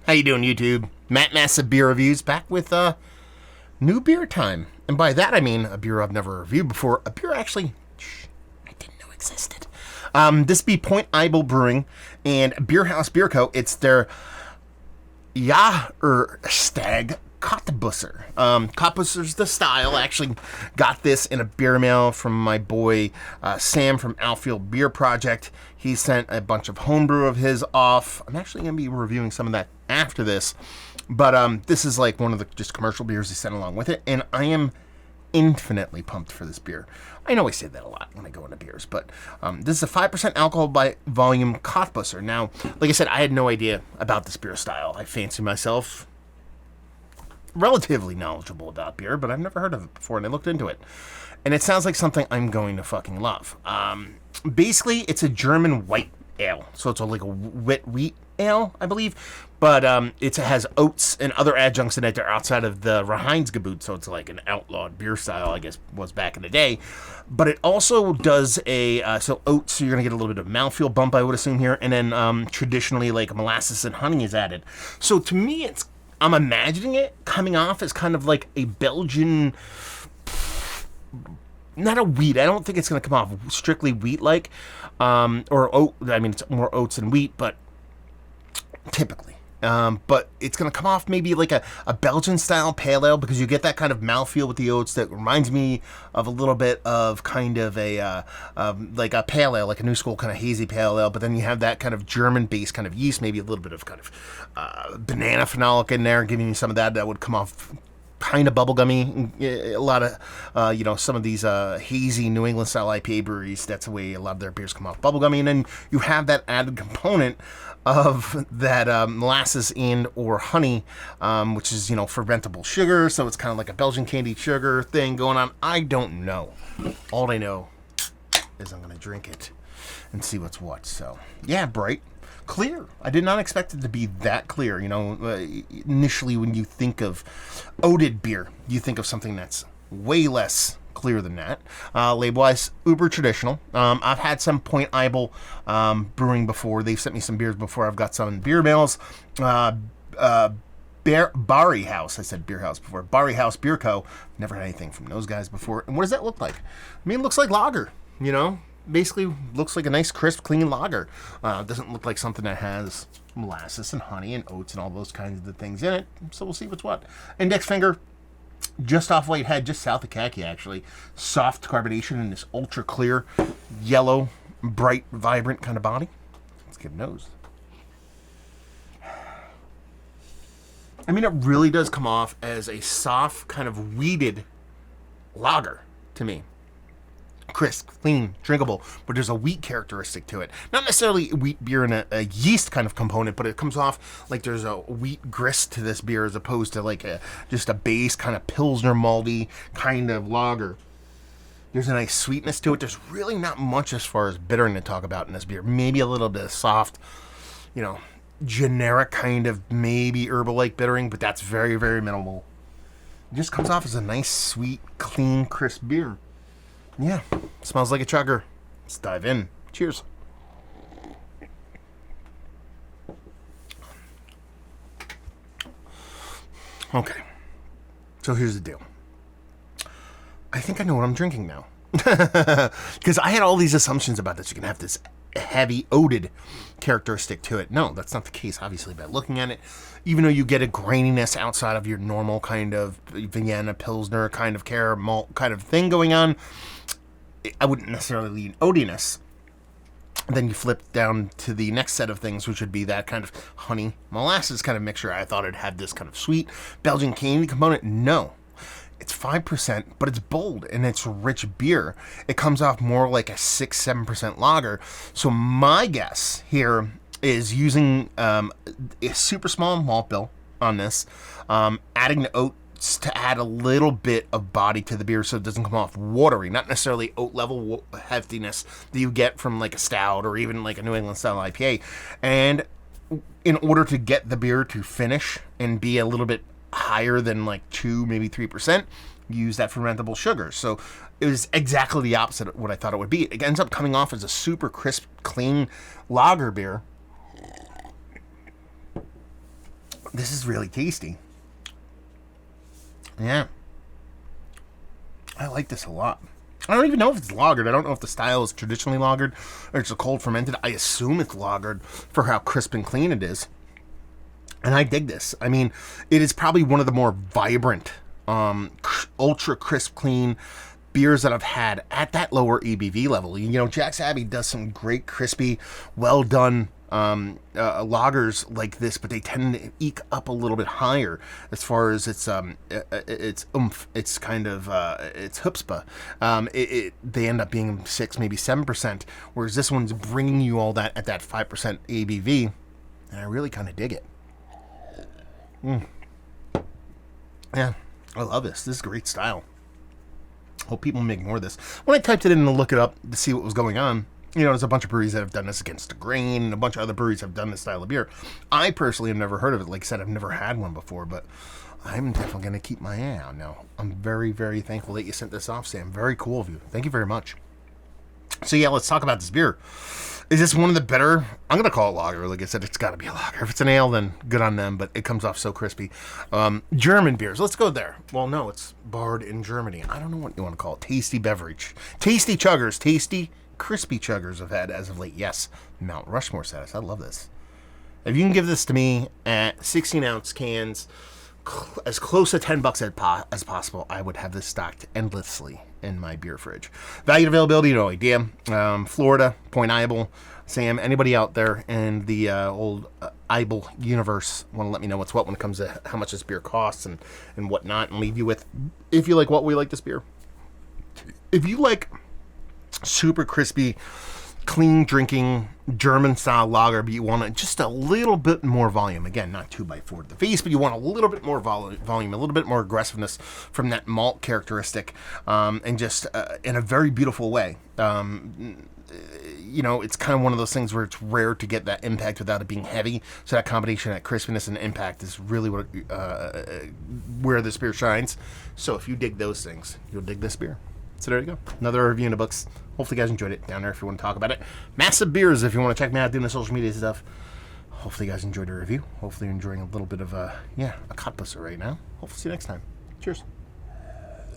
How you doing, YouTube? Matt Massive Beer Reviews back with new beer time. And by that I mean a beer I've never reviewed before. A beer actually I didn't know existed. This be Point Ybel Brewing and BarrieHaus Beer Co. It's their Jahrestag Kottbusser. Kottbusser's the style. I actually got this in a beer mail from my boy Sam from Outfield Beer Project. He sent a bunch of homebrew of his off. I'm actually going to be reviewing some of that after this. But this is like one of the just commercial beers he sent along with it. And I am infinitely pumped for this beer. I know I say that a lot when I go into beers, but this is a 5% alcohol by volume Kottbusser. Now, like I said, I had no idea about this beer style. I fancy myself relatively knowledgeable about beer, but I've never heard of it before, and I looked into it. And it sounds like something I'm going to fucking love. Basically, it's a German white ale. So it's like a wet wheat ale, I believe. But it has oats and other adjuncts in it that are outside of the Reinheitsgebot. So it's like an outlawed beer style, I guess, was back in the day. But it also does so oats, so you're going to get a little bit of mouthfeel bump, I would assume, here. And then traditionally, like molasses and honey is added. So to me, I'm imagining it coming off as kind of like a Belgian, not a wheat. I don't think it's going to come off strictly wheat-like, or oat. I mean, it's more oats than wheat, but typically. But it's going to come off maybe like a Belgian-style pale ale, because you get that kind of mouthfeel with the oats that reminds me of a little bit of kind of like a pale ale, like a new school kind of hazy pale ale, but then you have that kind of German-based kind of yeast, maybe a little bit of kind of banana phenolic in there, giving you some of that would come off kind of bubblegummy. A lot of, some of these hazy New England style IPA breweries, that's the way a lot of their beers come off, bubblegummy. And then you have that added component of that molasses and or honey, which is, fermentable sugar. So it's kind of like a Belgian candied sugar thing going on. I don't know. All I know is I'm going to drink it and see what's what. So, yeah, bright. Clear. I did not expect it to be that clear. Initially when you think of oated beer, you think of something that's way less clear than that. Label-wise, uber traditional. I've had some Point Ybel brewing before. They've sent me some beers before. I've got some in beer mails. BarrieHaus. I said beer house before. BarrieHaus Beer Co. Never had anything from those guys before. And what does that look like? I mean, it looks like lager, Basically looks like a nice, crisp, clean lager. Doesn't look like something that has molasses and honey and oats and all those kinds of things in it. So we'll see what's what. Index finger, just off white head, just south of khaki, actually. Soft carbonation in this ultra clear, yellow, bright, vibrant kind of body. Let's give a nose. I mean, it really does come off as a soft, kind of weeded lager to me. Crisp, clean, drinkable, but there's a wheat characteristic to it. Not necessarily wheat beer and a yeast kind of component, but it comes off like there's a wheat grist to this beer as opposed to like just a base kind of Pilsner malty kind of lager. There's a nice sweetness to it. There's really not much as far as bittering to talk about in this beer. Maybe a little bit of soft, generic kind of maybe herbal-like bittering, but that's very, very minimal. It just comes off as a nice, sweet, clean, crisp beer. Yeah, smells like a chugger. Let's dive in. Cheers. Okay, so here's the deal. I think I know what I'm drinking now. Because I had all these assumptions about this. You can have this heavy oated characteristic to it. No, that's not the case, obviously, by looking at it. Even though you get a graininess outside of your normal kind of Vienna Pilsner kind of caramel kind of thing going on, I wouldn't necessarily lean oatiness. Then you flip down to the next set of things, which would be that kind of honey molasses kind of mixture. I thought it had this kind of sweet Belgian candy component. No. It's 5%, but it's bold and it's rich beer. It comes off more like a 6-7% lager. So my guess here is using a super small malt bill on this, adding the oats to add a little bit of body to the beer so it doesn't come off watery. Not necessarily oat level heftiness that you get from like a stout or even like a New England style IPA. And in order to get the beer to finish and be a little bit higher than like 2, maybe 3%, use that fermentable sugar. So it was exactly the opposite of what I thought it would be. It ends up coming off as a super crisp, clean lager beer. This is really tasty. Yeah. I like this a lot. I don't even know if it's lagered. I don't know if the style is traditionally lagered or it's a cold fermented. I assume it's lagered for how crisp and clean it is. And I dig this. I mean, it is probably one of the more vibrant, ultra crisp, clean beers that I've had at that lower ABV level. You know, Jack's Abbey does some great, crispy, well done lagers like this, but they tend to eke up a little bit higher as far as its oomph. It's kind of it's chutzpah. They end up being 6, maybe 7%, whereas this one's bringing you all that at that 5% ABV, and I really kind of dig it. Yeah, I love this. This is great style. Hope people make more of this. When I typed it in to look it up to see what was going on, you know, there's a bunch of breweries that have done this against the grain, and a bunch of other breweries have done this style of beer. I personally have never heard of it. Like I said, I've never had one before, but I'm definitely going to keep my eye out now. I'm very, very thankful that you sent this off, Sam. Very cool of you. Thank you very much. So yeah, let's talk about this beer. Is this one of the better? I'm going to call it lager. Like I said, it's got to be a lager. If it's an ale, then good on them, but it comes off so crispy. German beers. Let's go there. Well, no, it's barred in Germany. I don't know what you want to call it. Tasty beverage. Tasty chuggers. Tasty, crispy chuggers I've had as of late. Yes, Mount Rushmore status. I love this. If you can give this to me at 16-ounce cans, as close to $10 as possible, I would have this stocked endlessly in my beer fridge. Value and availability, no idea. Florida, Point Ybel. Sam, anybody out there in the old Ybel universe want to let me know what's what when it comes to how much this beer costs and whatnot, and leave you with, if you like what we like this beer. If you like super crispy, clean drinking German style lager, but you want just a little bit more volume. Again, not 2x4 to the face, but you want a little bit more volume, a little bit more aggressiveness from that malt characteristic, and just in a very beautiful way. You know, it's kind of one of those things where it's rare to get that impact without it being heavy. So that combination, that crispiness and impact is really what where this beer shines. So if you dig those things, you'll dig this beer. So there you go. Another review in the books. Hopefully you guys enjoyed it. Down there if you want to talk about it. Massive Beers if you want to check me out doing the social media stuff. Hopefully you guys enjoyed the review. Hopefully you're enjoying a little bit of a Kottbusser right now. Hopefully see you next time. Cheers.